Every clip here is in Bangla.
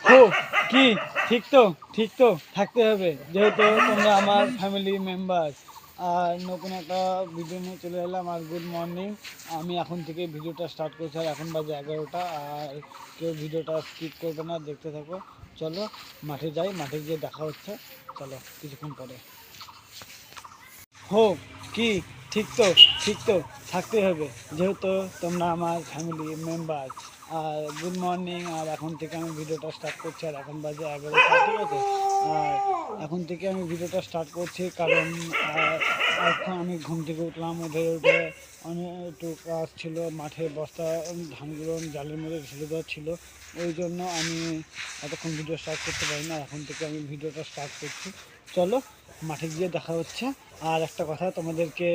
ও কি ঠিক তো, ঠিক তো থাকতে হবে, যেহেতু তোমরা আমার ফ্যামিলি মেম্বার। আর নতুন একটা ভিডিও নিয়ে চলে এলাম। আর গুড মর্নিং, আমি এখন থেকে ভিডিওটা স্টার্ট করছি। আর এখন বাজে 11টা। আর কেউ ভিডিওটা স্কিপ করবে না, দেখতে থাকো। চলো মাঠে যাই, মাঠে গিয়ে দেখা হচ্ছে। চলো কিছুক্ষণ পরে। হো কি ঠিক তো, ঠিক তো থাকতে হবে, যেহেতু তোমরা আমার ফ্যামিলি মেম্বার। আর গুড মর্নিং। আর এখন থেকে আমি ভিডিওটা স্টার্ট করছি। আর এখন বাজে 11টা, ঠিক আছে। আর এখন থেকে আমি ভিডিওটা স্টার্ট করছি, কারণ এখন আমি ঘুম থেকে উঠলাম, উঠে অনেক একটু কাজ ছিল মাঠে, বস্তা ধানগুলো জালের মধ্যে ঢেলে দেওয়া ছিল। ওই জন্য আমি এতক্ষণ ভিডিও স্টার্ট করতে পারি না। এখন থেকে আমি ভিডিওটা স্টার্ট করছি। চলো মাঠে গিয়ে দেখা হচ্ছে। আর একটা কথা তোমাদেরকে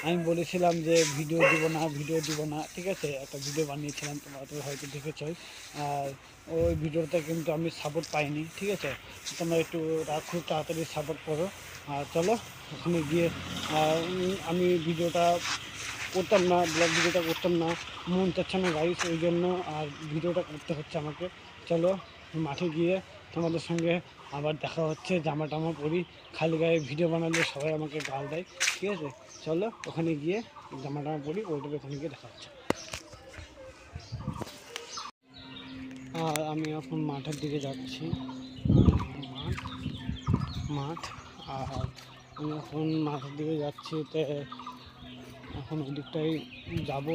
আমি বলেছিলাম যে ভিডিও দিব না, ভিডিও দিব না, ঠিক আছে। একটা ভিডিও বানিয়েছিলাম, তোমরা তো হয়তো দেখেছই। আর ওই ভিডিওতে কিন্তু আমি সাপোর্ট পাইনি, ঠিক আছে। তোমরা একটু খুব তাড়াতাড়ি সাপোর্ট করো। আর চলো ওখানে গিয়ে আমি ভিডিওটা করতাম না, ব্লগ ভিডিওটা করতাম না, মন চাচ্ছে না গাইস, ওই জন্য আর ভিডিওটা করতে হচ্ছে আমাকে। চলো মাঠে গিয়ে তোমাদের সঙ্গে আবার দেখা হচ্ছে। জামা টামা পরি, খালি গায়ে ভিডিও বানালে সবাই আমাকে গাল দেয়, ঠিক আছে। চলো ওখানে গিয়ে জামা টামা পরি, ওইটার ওখানে গিয়ে দেখা হচ্ছে। আর আমি এখন মাঠের দিকে যাচ্ছি। মাঠ মাঠ আর আমি এখন মাঠের দিকে যাচ্ছি, তো এখন ওই দিকটাই যাব,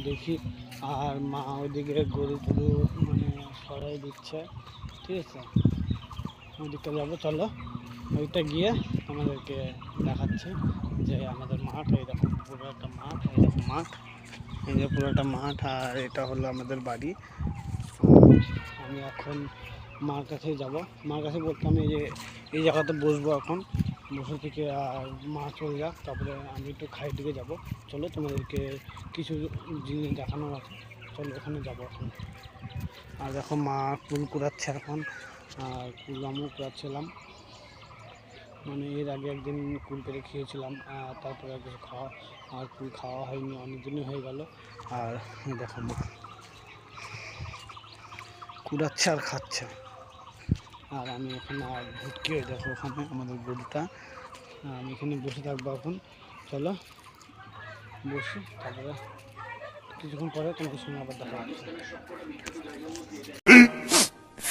দেখি। আর মা ওইদিকে গরু টরু মানে সরাই দিচ্ছে, ঠিক আছে। ওই দিকটা যাবো, চলো ওইটা গিয়ে আমাদেরকে দেখাচ্ছি যে আমাদের মাঠ। এই দেখো পুরো একটা মাঠ, এই দেখো মাঠ, এই যে পুরো একটা মাঠ। আর এটা হলো আমাদের বাড়ি। আমি এখন মার কাছে যাব। মার কাছে বলতে আমি এই জায়গাতে বসবো এখন, বসে থেকে আর মা চলে যাক, তারপরে আমি একটু খাইয়ের দিকে যাব। চলো তোমাদেরকে কিছু জিনিস দেখানোর আছে, চলো ওখানে যাবো এখন। আর দেখো মা কুল কুড়াচ্ছে এখন। আর কুল আমিও কুড়াচ্ছিলাম, মানে এর আগে একদিন কুল পেরে খেয়েছিলাম, আর তারপরে আর কিছু খাওয়া, আর কুল খাওয়া হয়নি, অনেক দিনই হয়ে গেল। আর দেখো মা কুড়াচ্ছে আর খাচ্ছে। আর আমি এখন আর ভুটকি, হয়ে দেখো ওখানে আমাদের গরুটা। আমি এখানে বসে থাকবো এখন। চলো বসি, তারপরে কিছুক্ষণ পরে তোমাদের সঙ্গে আবার দেখা হচ্ছে।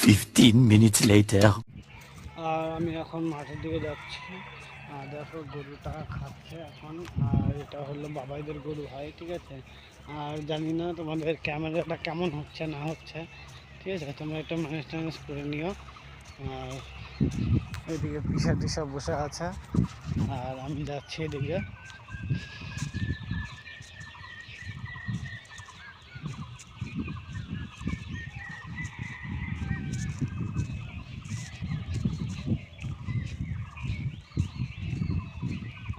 15 minutes later. আর আমি এখন মাঠের দিকে যাচ্ছি। আর দেখো গরুটা খাচ্ছে এখন। আর এটা হলো বাবাইদের গরু হয়, ঠিক আছে। আর জানি না তোমাদের ক্যামেরাটা কেমন হচ্ছে না হচ্ছে, ঠিক আছে। তোমরা একটু ম্যানেজ ট্যানেজ করে নিও। আর এদিকে পিসা টিসা বসে আছে, আর আমি যাচ্ছি এদিকে।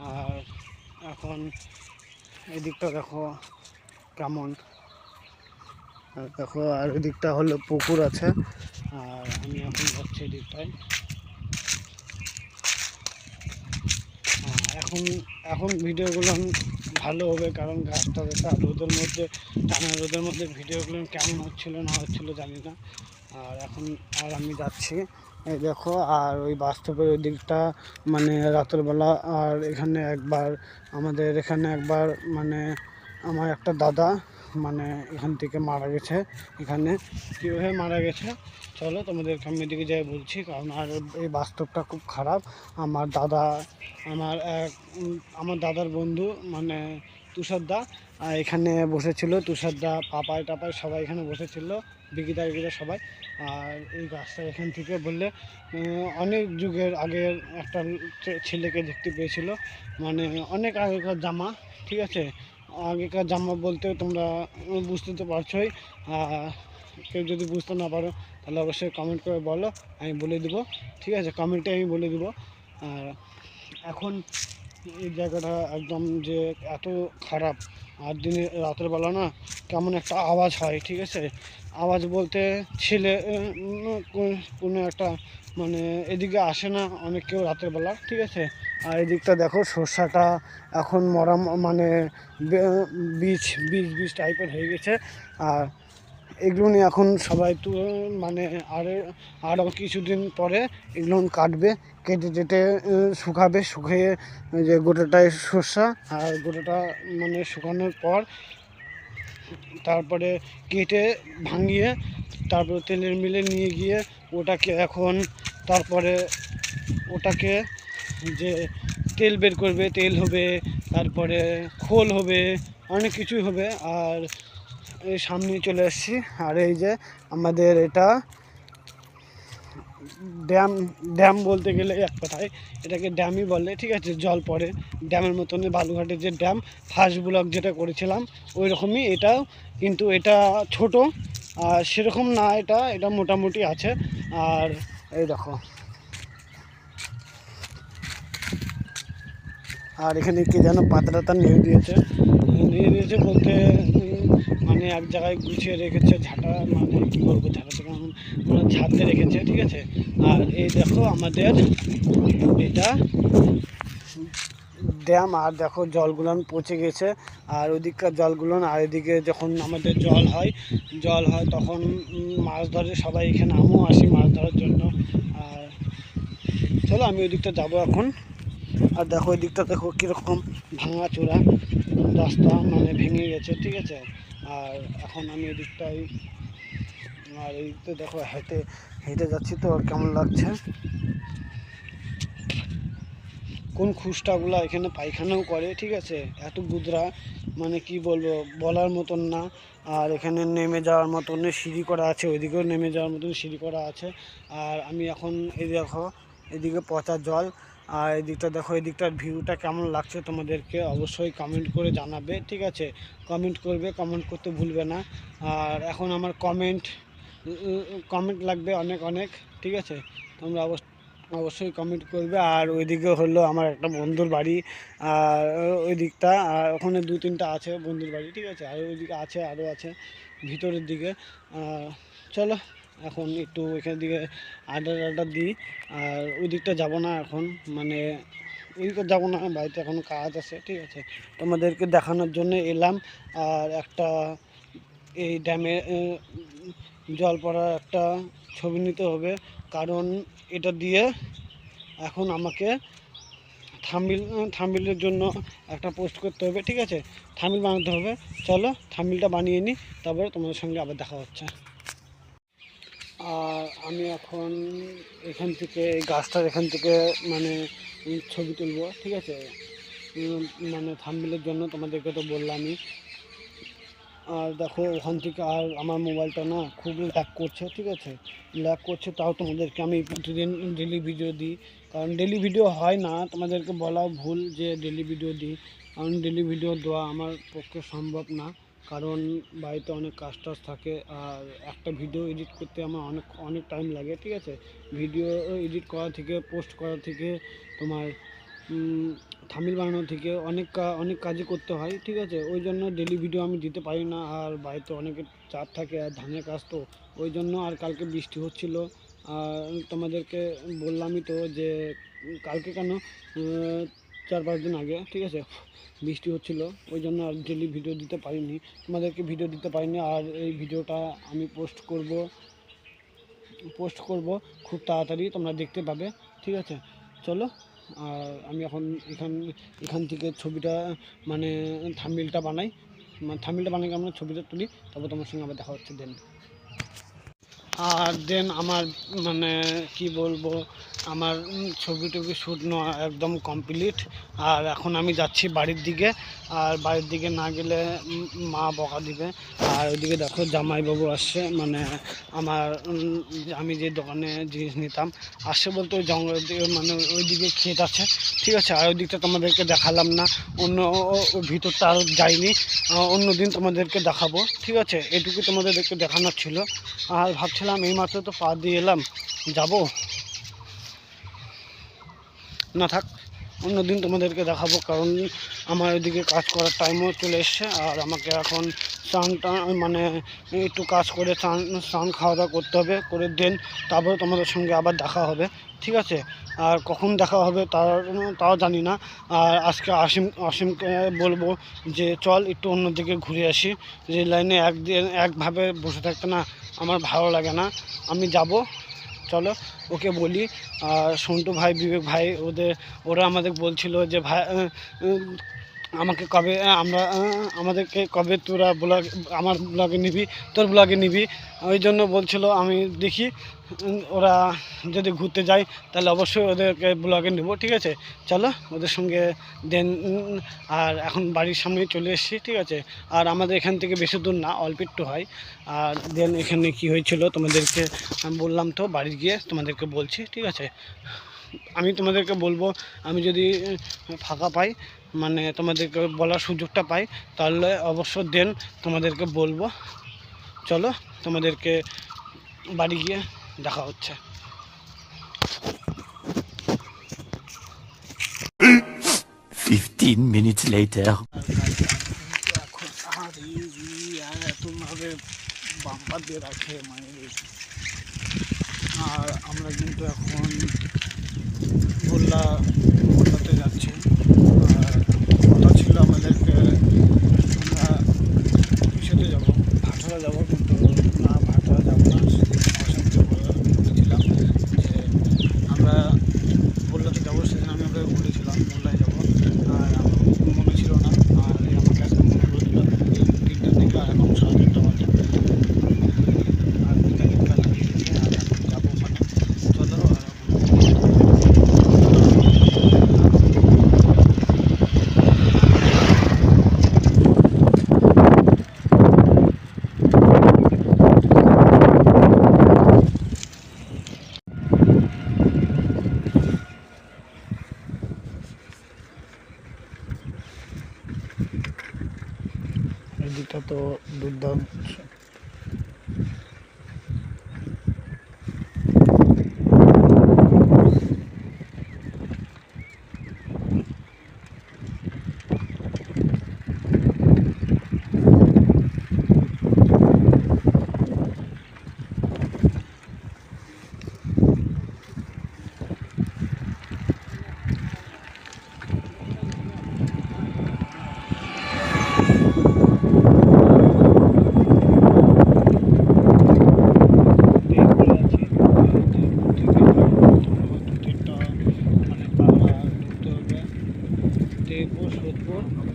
আর এখন এদিকটা দেখো কেমন, দেখো। আর এদিকটা হলো পুকুর আছে। আর আমি এখন যাচ্ছি এদিকটায়। এখন এখন ভিডিওগুলো ভালো হবে, কারণ গাছটা দেখা রোদের মধ্যে, টানা রোদের মধ্যে ভিডিওগুলো কেমন হচ্ছিলো না হচ্ছিলো জানি না। আর এখন আর আমি যাচ্ছি, এই দেখো। আর ওই বাস্তবের ওই দিকটা মানে রাতের বেলা। আর এখানে একবার আমাদের এখানে একবার মানে আমার একটা দাদা মানে এখান থেকে মারা গেছে। এখানে কীভাবে মারা গেছে চলো তোমাদেরকে আমি এদিকে যাই বলছি, কারণ আর এই বাস্তবটা খুব খারাপ। আমার দাদা, আমার দাদার বন্ধু মানে তুষারদা এখানে বসেছিল। তুষারদা, পাপায় টাপায় সবাই এখানে বসেছিল, বিকিদা বিকিদা সবাই। আর এই গাছটা এখান থেকে বললে অনেক যুগের আগের একটা ছেলেকে দেখতে পেয়েছিল, মানে অনেক আগেকার জামা, ঠিক আছে। আগেকার জামা বলতে তোমরা বুঝতে তো পারছোই। কেউ যদি বুঝতে না পারো তাহলে অবশ্যই কমেন্ট করে বলো, আমি বলে দেবো, ঠিক আছে। কমেন্টে আমি বলে দেবো। আর এখন এই জায়গাটা একদম যে এত খারাপ। আর দিনে রাতের বেলা না কেমন একটা আওয়াজ হয়, ঠিক আছে। আওয়াজ বলতে ছেলে কোনো একটা মানে এদিকে আসে না অনেক কেউ রাতের বেলা, ঠিক আছে। আর এদিকটা দেখো সর্ষাটা এখন মরা মানে বীজ বীজ বীজ টাইপের হয়ে গেছে। আর এগুলো নিয়ে এখন সবাই তো মানে আরও কিছুদিন পরে এগুলো কাটবে, কেটে টেটে শুকাবে, শুকিয়ে যে গোটাটাই সর্ষা, আর গোটাটা মানে শুকানোর পর তারপরে কেটে ভাঙিয়ে তারপরে তেলের মিলে নিয়ে গিয়ে ওটাকে এখন তারপরে ওটাকে যে তেল বের করবে, তেল হবে, তারপরে খোল হবে, অনেক কিছুই হবে। আর এই সামনে চলে আসছি, আর এই যে আমাদের এটা ড্যাম, ড্যাম বলতে গেলে এক কথায় এটাকে ড্যামই বলে, ঠিক আছে। জল পড়ে ড্যামের মতনই, বালুঘাটের যে ড্যাম ফার্স্ট ব্লগ যেটা করেছিলাম ওই রকমই এটাও, কিন্তু এটা ছোট আর সেরকম না, এটা এটা মোটামুটি আছে। আর এই দেখো, আর এখানে কে যেন পাতা নিয়ে দিয়েছে বলতে মানে এক জায়গায় গুছিয়ে রেখেছে, ঝাঁটা মানে কী বলবো, ঝাঁটাতে কেমন মানে ঝাড়তে রেখেছে, ঠিক আছে। আর এই দেখো আমাদের এটা ড্যাম, আর দেখো জলগুলোন পচে গেছে, আর ওদিককার জলগুলোন, আর এদিকে যখন আমাদের জল হয় তখন মাছ ধরে সবাই, এখানে আমিও আসি মাছ ধরার জন্য। আর চলো আমি ওই দিকটা যাবো এখন। আর দেখো ওই দিকটা দেখো কীরকম ভাঙাচোরা রাস্তা, মানে ভেঙে গেছে, ঠিক আছে। আর এখন আমি এই দিকটাই, আর এই দিকটা দেখো হেঁটে হেঁটে যাচ্ছি তো কেমন লাগছে। কোন খুচটাগুলা এখানে পায়খানাও করে, ঠিক আছে, এত গুদরা মানে কি বলবো, বলার মতন না। আর এখানে নেমে যাওয়ার মতন সিঁড়ি করা আছে, ওইদিকেও নেমে যাওয়ার মতন সিঁড়ি করা আছে। আর আমি এখন এই দেখো এদিকে পচা জল, আর এদিকটা দেখো, এদিকটার ভিউটা কেমন লাগছে তোমাদেরকে অবশ্যই কমেন্ট করে জানাবে, ঠিক আছে। কমেন্ট করবে, কমেন্ট করতে ভুলবে না। আর এখন আমার কমেন্ট লাগবে অনেক অনেক, ঠিক আছে। তোমরা অবশ্যই কমেন্ট করবে। আর ওইদিকে হলো আমার একটা বন্ধুর বাড়ি, আর ওই দিকটা, আর ওখানে 2-3টা আছে বন্ধুর বাড়ি, ঠিক আছে। আর ওইদিকে আছে, আরও আছে ভিতরের দিকে। চলো এখন একটু এখান দিকে আড্ডা দিই। আর ওই দিকটা যাবো না এখন, মানে ওই দিকটা যাবো না, বাড়িতে এখনও কাজ আছে, ঠিক আছে। তোমাদেরকে দেখানোর জন্য এলাম। আর একটা এই ড্যামে জল পড়ার একটা ছবি নিতে হবে, কারণ এটা দিয়ে এখন আমাকে থাম্বনেলের জন্য একটা পোস্ট করতে হবে, ঠিক আছে। থাম্বনেল বানাতে হবে, চলো থাম্বনেলটা বানিয়ে নিই, তারপরে তোমাদের সঙ্গে আবার দেখা হচ্ছে। আর আমি এখন এখান থেকে এই গাছটার এখান থেকে মানে ছবি তুলবো, ঠিক আছে। মানে থাম্বনেলের জন্য তোমাদেরকে তো বললামই। আর দেখো ওখান থেকে, আর আমার মোবাইলটা না খুব ল্যাগ করছে, ঠিক আছে, ল্যাগ করছে। তাও তোমাদেরকে আমি প্রতিদিন ডেলি ভিডিও দিই, কারণ ডেলি ভিডিও হয় না, তোমাদেরকে বলাও ভুল যে ডেলি ভিডিও দিই, কারণ ডেলি ভিডিও দেওয়া আমার পক্ষে সম্ভব না, কারণ বাড়িতে অনেক কাজ টাজ থাকে। আর একটা ভিডিও এডিট করতে আমার অনেক অনেক টাইম লাগে, ঠিক আছে। ভিডিও এডিট করা থেকে, পোস্ট করা থেকে, তোমার থাম্বনেল বানানো থেকে অনেক কাজই করতে হয়, ঠিক আছে। ওই জন্য ডেলি ভিডিও আমি দিতে পারি না। আর বাড়িতে অনেকের চাপ থাকে, আর ধানের কাজ তো, ওই জন্য। আর কালকে বৃষ্টি হচ্ছিলো, আর তোমাদেরকে বললামই তো যে কালকে কেন, 4-5 দিন আগে, ঠিক আছে, বৃষ্টি হচ্ছিলো, ওই জন্য আর ডেলি ভিডিও দিতে পারিনি, তোমাদেরকে ভিডিও দিতে পারিনি। আর এই ভিডিওটা আমি পোস্ট করব খুব তাড়াতাড়ি, তোমরা দেখতে পাবে, ঠিক আছে। চলো, আর আমি এখন এখান থেকে ছবিটা মানে থাম্বনেলটা বানাই, আমরা ছবিটা তুলি, তারপর তোমার সঙ্গে আবার দেখা হচ্ছে আর দেন আমার মানে কি বলবো, আমার ছবি টবি শ্যুট নেওয়া একদম কমপ্লিট। আর এখন আমি যাচ্ছি বাড়ির দিকে, আর বাড়ির দিকে না গেলে মা বকা দিবে। আর ওইদিকে দেখো জামাইবাবু আসছে, মানে আমার আমি যে দোকানে জিনিস নিতাম আসছে, বলতে ওই জঙ্গলের দিকে, মানে ওইদিকে ক্ষেত আছে, ঠিক আছে। আর ওই দিকটা তোমাদেরকে দেখালাম না, অন্য ভিতরটা আরও যাইনি, অন্য দিন তোমাদেরকে দেখাবো, ঠিক আছে। এটুকু তোমাদেরকে দেখানোর ছিল। আর ভাবছিলাম এইমাত্র তো পা দিয়ে এলাম, যাবো না, থাক অন্য দিন তোমাদেরকে দেখাবো, কারণ আমার ওইদিকে কাজ করার টাইমও চলে এসছে। আর আমাকে এখন স্নান টান মানে একটু কাজ করে স্নান খাওয়া দাওয়া করতে হবে, করে দেন তারপরে তোমাদের সঙ্গে আবার দেখা হবে, ঠিক আছে? আর কখন দেখা হবে তাও জানি না। আর আজকে অসীমকে বলবো যে চল একটু অন্যদিকে ঘুরে আসি, রেল লাইনে একভাবে বসে থাকতে না আমার ভালো লাগে না, আমি যাব, চলো ওকে বলি। আর সন্টু ভাই, বিবেক ভাই, ওরা আমাদের বলছিল যে ভাই আমাকে কবে আমাদেরকে কবে তোরা ব্লগ আমার ব্লগে নিবি, তোর ব্লগে নিবি, ওই জন্য বলছিল। আমি দেখি ওরা যদি ঘুরতে যায় তাহলে অবশ্যই ওদেরকে ব্লগে নেব, ঠিক আছে? চলো ওদের সঙ্গে দেন। আর এখন বাড়ির সামনে চলে এসেছি, ঠিক আছে? আর আমাদের এখান থেকে বেশি দূর না, অল্প একটু হয়। আর দেন এখানে কি হয়েছিল তোমাদেরকে আমি বললাম, তো বাড়ি গিয়ে তোমাদেরকে বলছি, ঠিক আছে? আমি তোমাদেরকে বলবো, আমি যদি ফাঁকা পাই, মানে তোমাদেরকে বলার সুযোগটা পাই, তাহলে অবশ্য দেন তোমাদেরকে বলবো। চলো তোমাদেরকে বাড়ি গিয়ে দেখা হচ্ছে। 15 minutes later. এখন আর এতভাবে বাম্পার দিয়ে রাখে মানে। আর আমরা কিন্তু এখন বললাতে যাচ্ছি। আর কথা ছিল আমাদেরকে আমরা কিসেতে যাবো, ভাটারা যাবো, কিন্তু না ভাটারা যাবো না। অসংখ্য বলেছিলাম যে আমরা বললাতে যাবো, সেদিন আমি ওকে বলেছিলাম বললায় যাবো। আর আমার মনে ছিল না, আর আমাকে আজকে মনে করে দিল 3টার দিকে, আর এখন 4:30 বাজে। আর বিকালে লাগিয়ে দিয়েছে, আর এখন যাবো ওখানে। চলো এদিকটা তো দুর্দান্ত।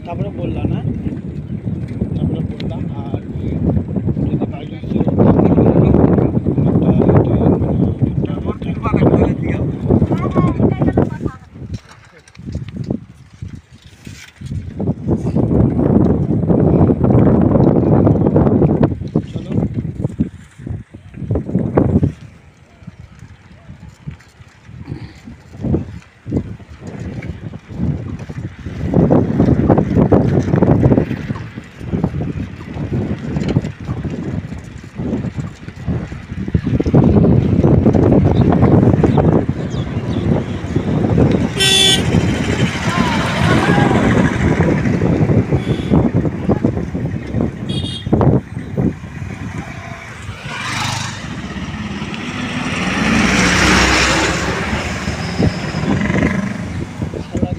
তারপরে বললাম না, তারপরে বললাম। আর যদি বাই চলো।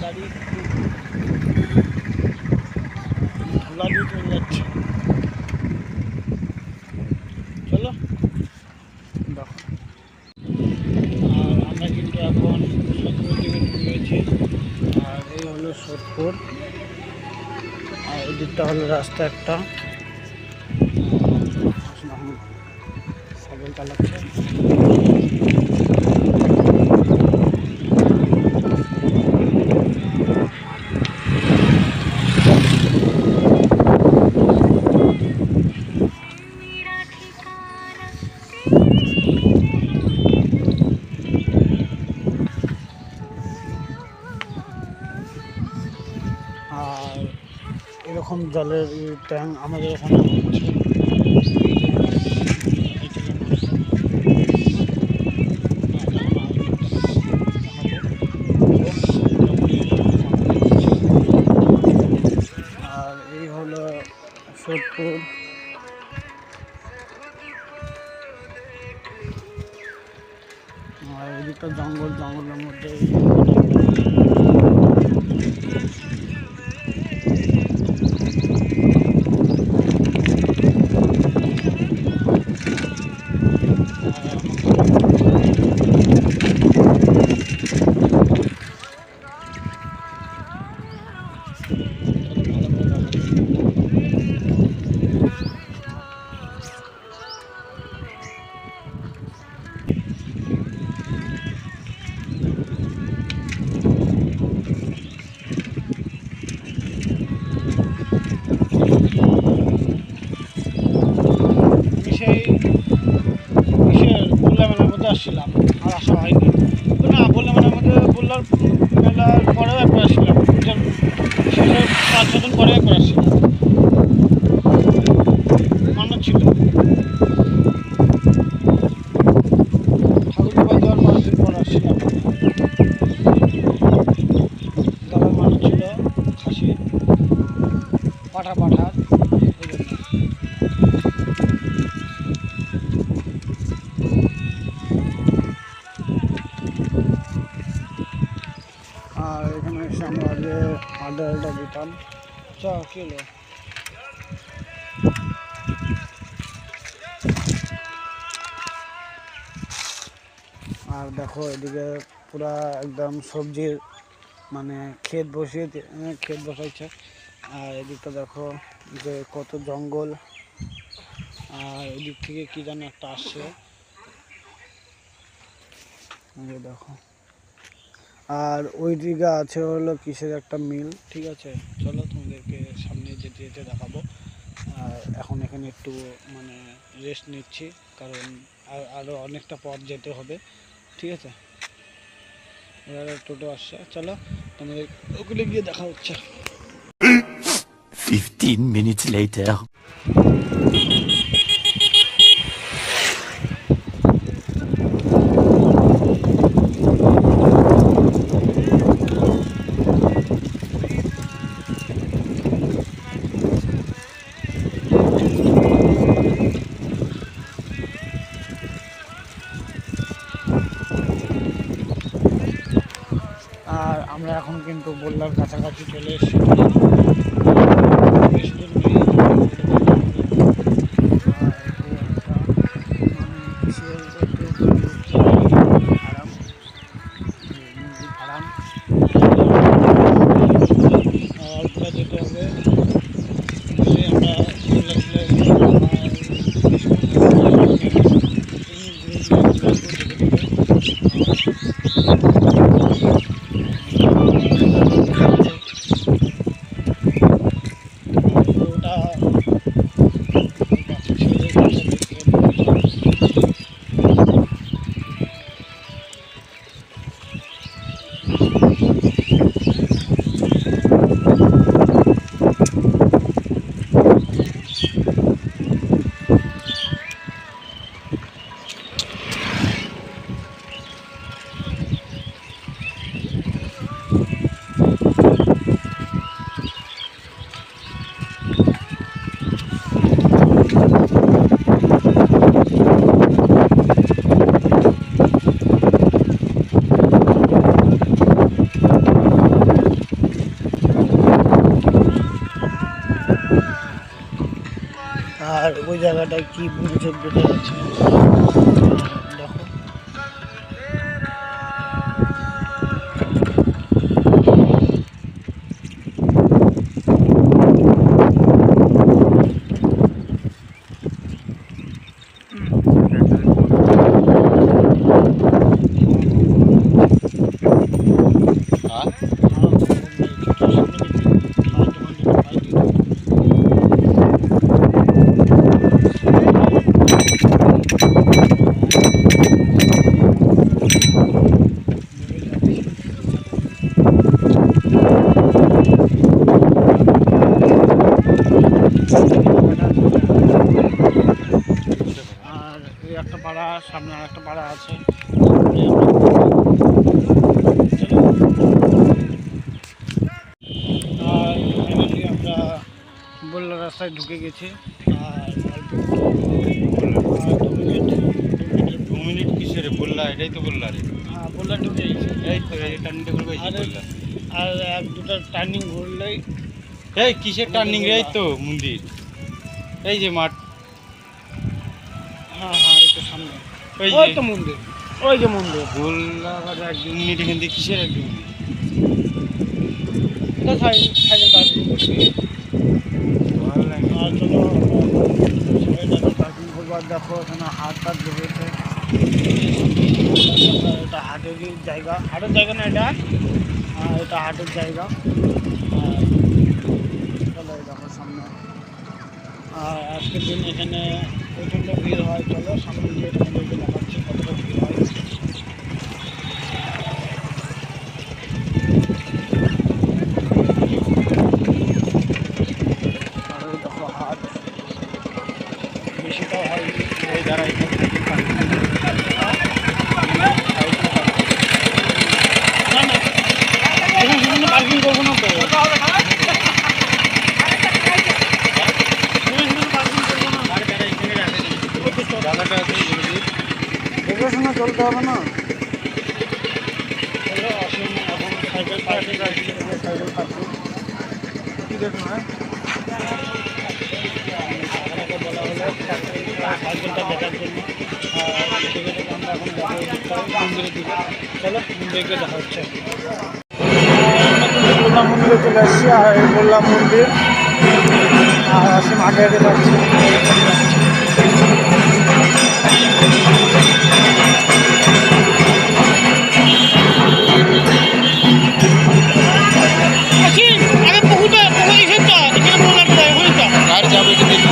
গাড়ি ধোলা দিয়ে চলে যাচ্ছে। চলো দেখো। আর আমরা কিন্তু এখন সোদপুর দিকে ঢুকেছি। আর এই হলো সোদপুর, আর এই দিকটা হলো রাস্তা একটা। সাইকেল চালাচ্ছে। আর এরকম জলের ট্যাঙ্ক আমাদের ওখানে হচ্ছে। আর এই হলো সোদপুর। আর এদিকটা জঙ্গল, জঙ্গলের মধ্যে সেই কিসের বুল্লা মেলার মধ্যে আসছিলাম, আর আসা হয়নি। না, বুল্লা মেলার মধ্যে বুল্লার মেলার পরেও একবার আসছিলাম, শেষের 5-6 দিন পরে একবার আসছিলাম, মানত ছিল। ঠাকুর বাবা দেওয়ার 5 দিন পর আসছিলাম, দাদার মানত ছিল খাসি পাঠার ওই জন্য। আর এখানে এসে আমরা আগে আড্ডা দিতাম। কি হলো? আর দেখো এদিকে পুরা একদম সবজির মানে ক্ষেত বসাইছে। আর এদিকটা দেখো যে কত জঙ্গল, আর এদিক থেকে কি যেন একটা আসছে, দেখো। আর ওই দিকে আছে হলো কিসের একটা মিল, ঠিক আছে। চলো তোমাদেরকে সামনে যেতে যেতে দেখাবো। আর এখন এখানে একটু মানে রেস্ট নিচ্ছি, কারণ আরও অনেকটা পথ যেতে হবে, ঠিক আছে। এবার টোটো আসছে, চলো তোমাদের ওগুলো গিয়ে দেখা হচ্ছে। 15 minutes later. আর আমরা এখন কিন্তু বললার কাছাকাছি চলে এসেছি। বেশি দূর নেই। ফার্ম যেতে হবে, আর ওই জায়গাটায় কি বুঝে বোঝা যাচ্ছে দেখো। আর এই একটা পাড়া, সামনে আর একটা পাড়া আছে। আর ফাইনালি আমরা বললা রাস্তায় ঢুকে গেছি। আর দু মিনিট কিসের বললা, এটাই তো বললা রে। বললা ঢুকে গেছে। এই তো এই টার্নিংটা ঘুরবে এই আরে- বললা। আর এক দুটো টার্নিং ঘুরলেই এই কিসের টার্নিং রে? এই তো মন্দির, এই যে মাঠ, হ্যাঁ হ্যাঁ এই তো সামনে ওই ওই যে তো মন্দির, ওই যে মন্দির। বললা আবার এক 2 মিনিট এখান থেকে কিসের এক 2 মিনিট? এটা সাইকেল পার্কিং করছি। ভালো লাগে। আর চলো সবাই যাবে পার্কিং করবার। দেখো এখানে হাট টাট বেরিয়েছে। এটা হাটেরই জায়গা, হাটের জায়গা না এটা, এটা হাটের জায়গা। আর চলো এই দেখো সামনে। আর আজকের দিন এখানে প্রচণ্ড ভিড় হয়। চলো সামনে গিয়ে তোমাদেরকে দেখাচ্ছি কতটা ভিড় হয়। আর ওই দেখো হাট, বেশিটাও হয়নি। এই দাঁড়া এখানে থাকি পার্কিং। না না এখানে সেখানে পার্কিং করবো না তো, এখানে সেখানে পার্কিং করবো না। আর দাঁড়া এখানে রাখে জায়গাটা আছে বলে দেখে শুনে চলতে হবে না। চলো আসুন এখন সাইকেল পার্কিং আছে, সাইকেল পার্কিং কি দেখুন। হ্যাঁ টাকাটাকে বলা হলো সাইকেলটা দেখার জন্য। আর টিকিটে আমরা এখন যাবো মন্দিরের দিকে। চলো মন্দিরে গিয়ে দেখা হচ্ছে। বললাম মন্দিরে চলে আসছি। আর এই বললাম মন্দির, আর আসি মাঠে হেঁটে যাচ্ছি। আর যাবে এটা দেখি।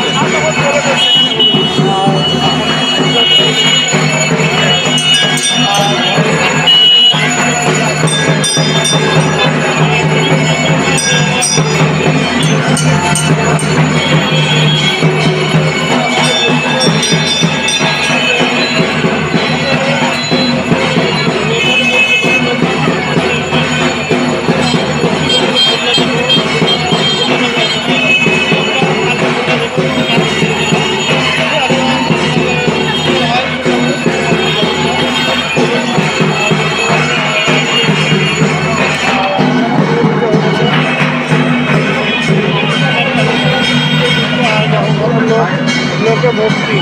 লোকে ভর্তি।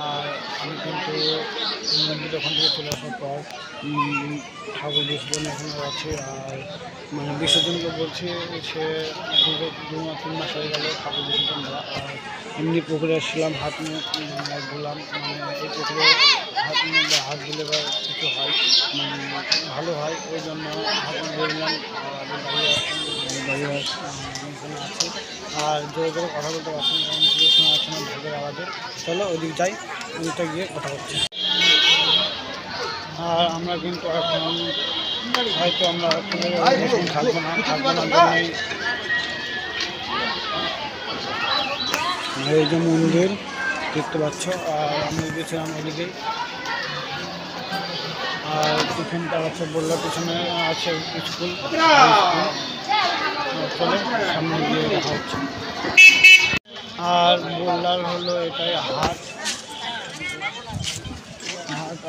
আর আমি কিন্তু মন্দির ওখান থেকে চলে আসার পর ঠাকুর বিসর্জন এখানে আছে। আর মানে বিসর্জনকে বলছি সে 2-3 মাস হয়ে গেল ঠাকুর বিসর্জন দেওয়া। আর এমনি পুকুরে এসেছিলাম, হাত নিয়ে ধুলাম। মানে এই পুকুরে হাত নিয়ে বা হাত দিলে বা কিছু হয়, মানে ভালো হয়, ওই জন্য হাত দিয়ে দিলাম। আর দাঁড়িয়ে এখানে আছি। আর জোরে জোরে কথা বলতে পারছি না, কারণ কিছু শোনা যাচ্ছে না ঢাকের আওয়াজে। চলো ওইদিক যাই, ওইদিকটা গিয়ে কথা হচ্ছে। আর আমরা কিন্তু এখন হয়তো আমরা থাকবো না জন্যই এই যে মন্দির দেখতে পাচ্ছ। আর আমি গেছিলাম ওদিকেই। আর পিছনটা আছে বললো, পিছনে আছে স্কুল। চলো সামনে গিয়ে দেখা হচ্ছে। আর বললার হলো এটাই হাট।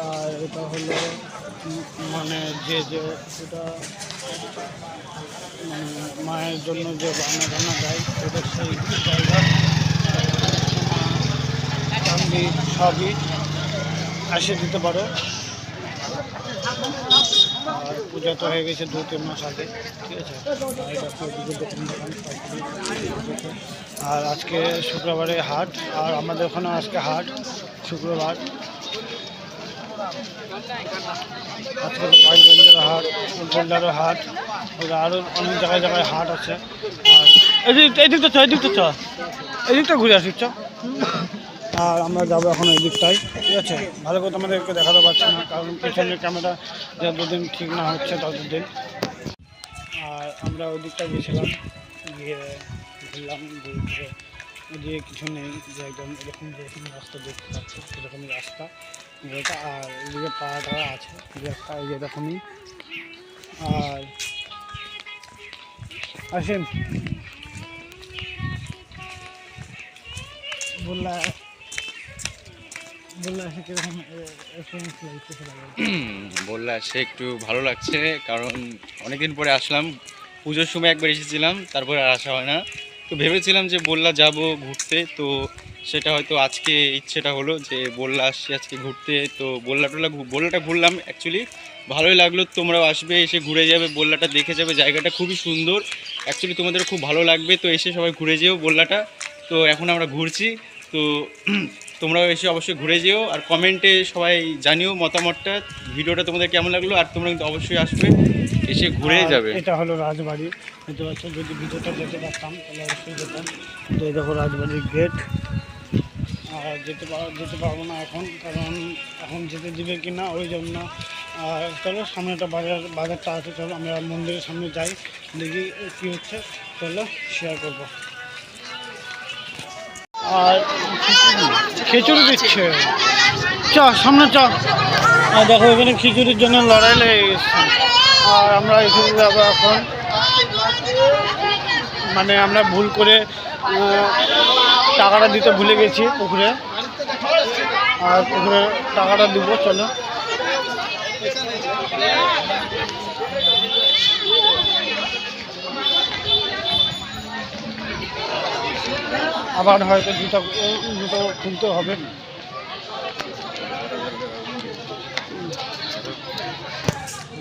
আর এটা হলো মানে যে এটা মানে মায়ের জন্য যে রান্না টান্না দেয়, এটা সেই জায়গা। চান্দি সবই এসে দিতে পারো। আর পূজা তো হয়ে গেছে 2-3 মাস আগে, ঠিক আছে। আর আজকে শুক্রবারে হাট, আর আমাদের ওখানে আজকে হাট শুক্রবার। আজকে পাইলগঞ্জের হাট, গোলদারের হাট, আরও অনেক জায়গায় জায়গায় হাট আছে। আর এদিকটা ঘুরে আসি চ। আর আমরা যাবো এখন এই দিকটাই, ঠিক আছে। ভালো করে আমাদেরকে দেখাতে পারছি না, কারণ পিছনের ক্যামেরা যতদিন ঠিক না হচ্ছে ততদিন। আর আমরা ওই দিকটা গেছিলাম, গিয়ে ঘুরলাম, ঘুরে যে কিছু নেই, যে একদম এরকম যেরকম রাস্তা দেখতে পাচ্ছি সেরকমই রাস্তা যেটা, আর এদিকে পাড়া টাড়া আছে যে একটা যেরকমই। আর আসেন বললা বললা এসে কীরকম এক্সপিরিয়েন্স লাগছে সেটা বলো। বললে সে একটু ভালো লাগছে, কারণ অনেকদিন পরে আসলাম। পুজোর সময় একবার এসেছিলাম, তারপরে আর আসা হয় না। তো ভেবেছিলাম যে বললা যাব ঘুরতে, তো সেটা হয়তো আজকে ইচ্ছেটা হলো যে বললা আসছি আজকে ঘুরতে। তো বললাটা ঘুরলাম, অ্যাকচুয়ালি ভালোই লাগলো। তোমরাও আসবে, এসে ঘুরে যাবে, বললাটা দেখে যাবে, জায়গাটা খুবই সুন্দর। অ্যাকচুয়ালি তোমাদের খুব ভালো লাগবে, তো এসে সবাই ঘুরে যেও বললাটা। তো এখন আমরা ঘুরছি, তো তোমরাও এসে অবশ্যই ঘুরে যেও, আর কমেন্টে সবাই জানিও মতামতটা, ভিডিওটা তোমাদের কেমন লাগলো। আর তোমরা কিন্তু অবশ্যই আসবে, এসে ঘুরে আর যাবে। এটা হলো রাজবাড়ি, দেখতে পাচ্ছ। যদি ভিডিওটা যেতে পারতাম তাহলে অবশ্যই যেতাম। তো এই দেখো রাজবাড়ির গেট। আর যেতে পারবো না এখন, কারণ এখন যেতে দিবে কি না ওই জন্য। আর চলো সামনে একটা বাজারটা আছে, চলো আমরা মন্দিরের সামনে যাই, দেখি কী হচ্ছে, চলো শেয়ার করবো। আর খিচুড়ি দিচ্ছে, চ সামনে চ। আর দেখো এখানে খিচুড়ির জন্য লড়াই লেগে গেছে। আর আমরা এখানে যাবো এখন, মানে আমরা ভুল করে টাকাটা দিতে ভুলে গেছি পুকুরে, আর পুকুরে টাকাটা দিব, চলো। আবার হয়তো জুতো খুলতে হবে।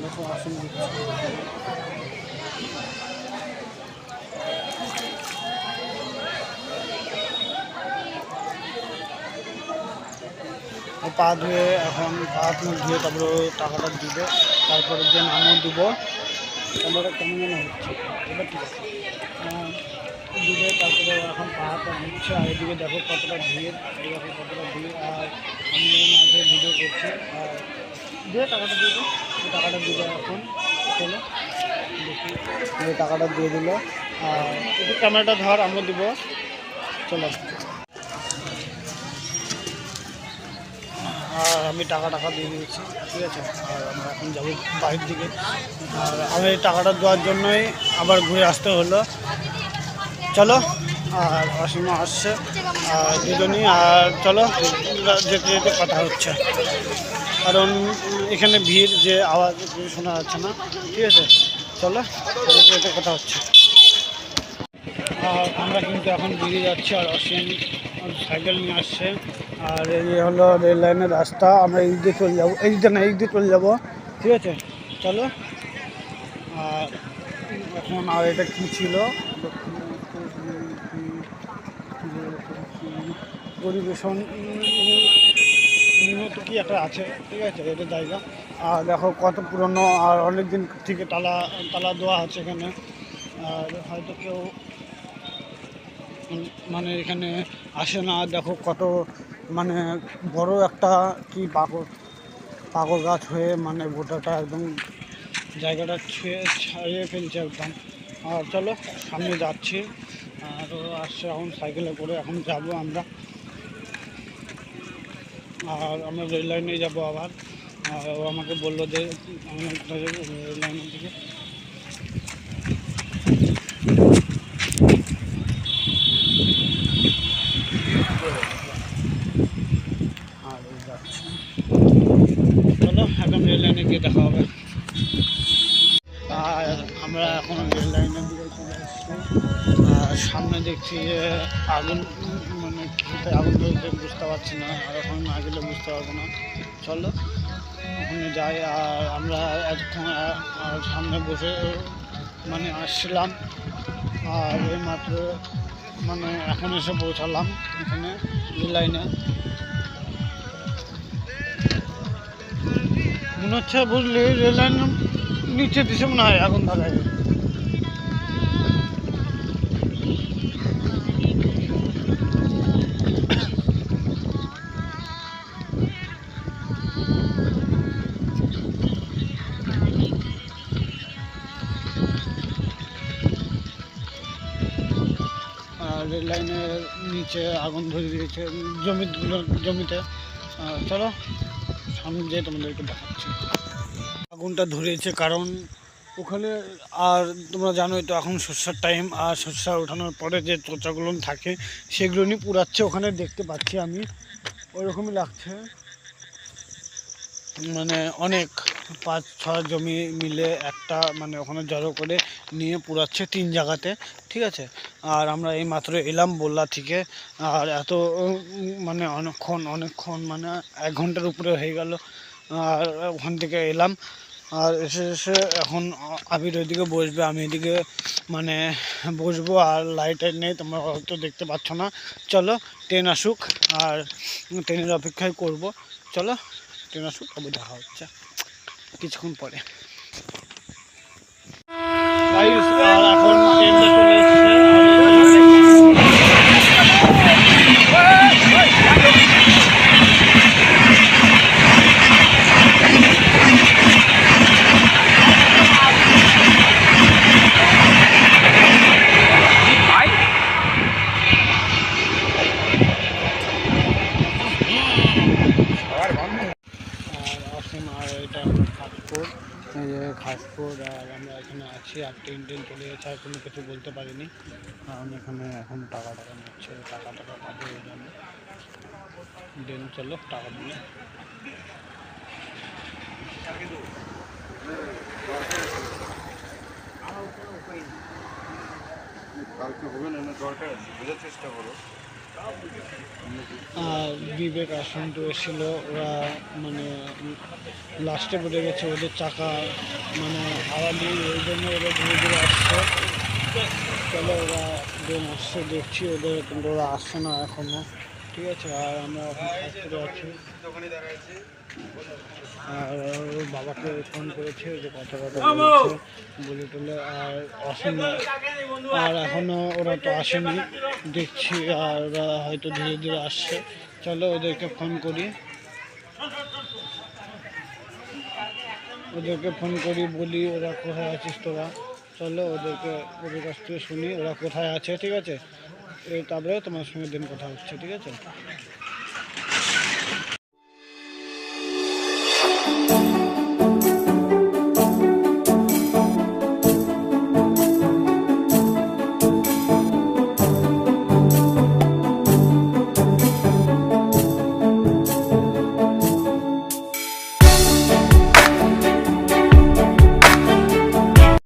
দেখো আসুন দিচ্ছি। পা ধুয়ে এখন পা ধুয়ে তারপরে টাকাটা দিবে, তারপরে যে নামও দিব। ক্যামেরা কেমন যেন হচ্ছে, এবার ঠিক আছে দিবে। তারপরে এখন পাহাড়টা দিচ্ছে, আর এদিকে দেখো কতটা ভিড়, দেখো কতটা ভিড়। আর আমি মাঝে ভিডিও করছি, আর দিয়ে টাকাটা দিয়ে দিই, টাকাটা দিবে এখন। চলো দেখি, টাকাটা দিয়ে দিল। আর একটু ক্যামেরাটা ধর, আমরা দিব, চলো। আর আমি টাকা দিয়ে দিয়েছি, ঠিক আছে। আর আমরা এখন যাবো বাড়ির দিকে। আর আমি এই টাকাটা দেওয়ার জন্যই আবার ঘুরে আসতে হলো, চলো। আর অসীমা আসছে, আর দুজনই। আর চলো যেতে যেতে কথা হচ্ছে, কারণ এখানে ভিড়, যে আওয়াজ শোনা যাচ্ছে না, ঠিক আছে। চলো যেতে যেতে কথা হচ্ছে। আর আমরা কিন্তু এখন বেরিয়ে যাচ্ছি, আর অসীম সাইকেল নিয়ে আসছে। আর এই হলো রেল লাইনের রাস্তা, আমরা এই দিকে চলে যাবো, এই দিকে না এই দিকে চলে যাবো, ঠিক আছে। চলো। আর এখন আর এটা কী ছিল, পরিবেশন উন্নত কি একটা আছে, ঠিক আছে, এটা জায়গা। আর দেখো কত পুরনো, আর অনেক দিন থেকে তালা দেওয়া আছে এখানে। আর হয়তো কেউ মানে এখানে আসে না। দেখো কত মানে বড় একটা কি পাগর গাছ হয়ে, মানে গোটাটা একদম জায়গাটা ছাড়িয়ে ফেলছে একদম। আর চলো সামনে যাচ্ছি, আর ও আসছে এখন সাইকেলে করে, এখন যাব আমরা। আর আমরা রেল লাইনে যাবো আবার। আর ও আমাকে বললো যে আমরা রেল লাইনের দিকে। আর ও যাচ্ছে, চলো এখন রেল লাইনে গিয়ে দেখা হবে। আর আমরা এখন রেল লাইনের দিকে চলে এসেছি। আর সামনে দেখছি যে আগুন, মানে কিছুতে আগুন ধরতে বুঝতে পারছি না, আর এখন না গেলে বুঝতে পারবো না। চলো ওখানে যাই। আর আমরা এতক্ষণ সামনে বসে মানে আসছিলাম, আর এই মাত্র মানে এখন এসে পৌঁছালাম এখানে রেল লাইনে। মনে হচ্ছে বুঝলি রেল লাইন নিচে দিছে মনে হয় আগুন ধরায়। রেল লাইনের নিচে আগুন ধরে দিয়েছে জমিতে। চলো সামনে যেয়ে তোমাদেরকে দেখাচ্ছি। আগুনটা ধরিয়েছে কারণ ওখানে, আর তোমরা জানোই তো এখন সর্ষার টাইম, আর সর্ষা ওঠানোর পরে যে চোচাগুলো থাকে সেগুলো নিয়ে পুড়াচ্ছে। ওখানে দেখতে পাচ্ছি আমি, ওইরকমই লাগছে, মানে অনেক 5-6 জমি মিলে একটা মানে ওখানে জড়ো করে নিয়ে পুড়াচ্ছে 3 জায়গাতে, ঠিক আছে। আর আমরা এই মাত্র এলাম বললা থেকে, আর এত মানে অনেকক্ষণ মানে 1 ঘন্টার উপরে হয়ে গেল। আর ওখান থেকে এলাম, আর এসে এখন আবির ওইদিকে বসবে, আমি এদিকে মানে বসবো। আর লাইট নেই, তোমরা হয়তো দেখতে পাচ্ছ না। চলো ট্রেন আসুক, আর ট্রেনের অপেক্ষায় করব। চলো ট্রেন আসুক, তবে দেখা হচ্ছে কিছুক্ষণ পরে। আর এখন ট্রেনটা চলে এসেছে। আর অসীম, আর এটা হলো খাসপুর, এই যে খাসপুর। আর আমরা এখানে আছি, আর ট্রেন চলে গেছে, আর কোনো কিছু বলতে পারিনি কারণ এখানে এখন টাকা নিচ্ছে, টাকা পাবে ওই জন্য। দেন চলো টাকা দিয়ে আর বিবেক আর সন্টু এসেছিল, ওরা মানে লাস্টে পড়ে গেছে, ওদের চাকা মানে হাওয়ালি, ওই জন্য ওরা ধীরে ধীরে আসছে। চলো ওরা দেন আসছে, দেখছি ওদের, কিন্তু ওরা আসছে না এখনো, ঠিক আছে। আর আমরা এখন খাসপুরে আছি, আর ওর বাবাকে ফোন করেছে যে কথা বলছে বলে টলে। আর অসীম, আর এখনও ওরা তো আসেনি দেখছি, আর ওরা হয়তো ধীরে ধীরে আসছে। চলো ওদেরকে ফোন করি, বলি ওরা কোথায় আছিস তোরা। চলো ওদের কাছ থেকে শুনি ওরা কোথায় আছে, ঠিক আছে। তারপরে তোমার সঙ্গে দিন কথা হচ্ছে, ঠিক আছে।